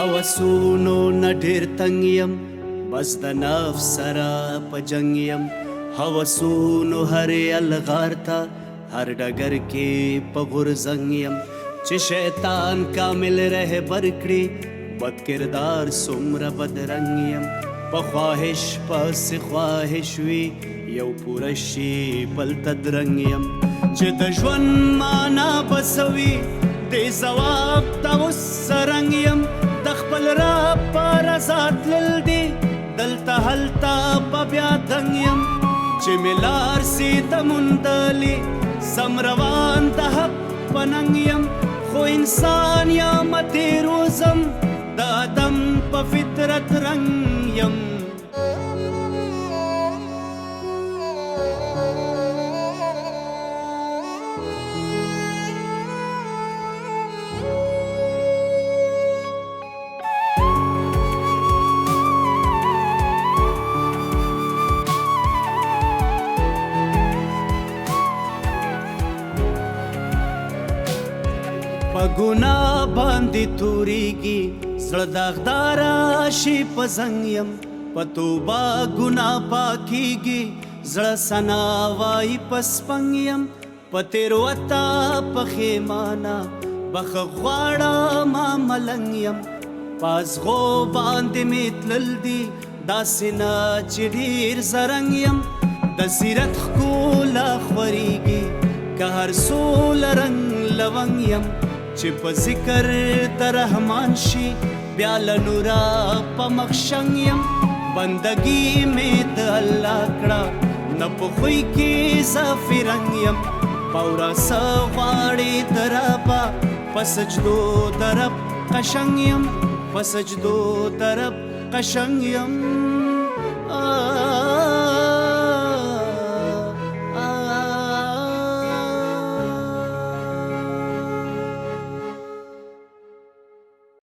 هوسونو نه ډېر تنګ یم بس د نفس سره په جنګ یم هوسونو هرې الغار ته هر ډګر کې په غورځنګ یم چې شیطان کامل رهبر کړي بد کردار څومره بدرنګ یم په خواهش پسې خواهش وي یو پوره شي بل ته درنګ یم چې د ژوند معنا به څه وي دې ځواب ته اوس سرنګ یم د خپل رب په رضا تلل دي دلته هلته به بیا دنګ یم چې مې لار سي ته موندلې سم روان د حق په ننګ یم خو انسان یم تېروځم د آدم په فطرت رنګ یم په ګناه باندې تورېږي زړه داغداره شي په زنګ یم په توبه ګناه پاکېږي زړه ثنا وایي په سپنګ یم په تېروته پښېمانه بخښه غواړه ما ملنګ یم په ازغو باندې مې تلل دي داسې نه چې ډېر زرنګ یم د سیرت ښکلا خورېږي که هر څو لرنګ لونګ یم چې په ذکر د رحمان شي بیا له نوره په مخشنګ یم بندګي مې د الله کړه نه په خوی کې زه فرنګ یم په ورځ غواړې د ربه په سجدو د رب قشنګ یم په سجدو د رب قشنګ یم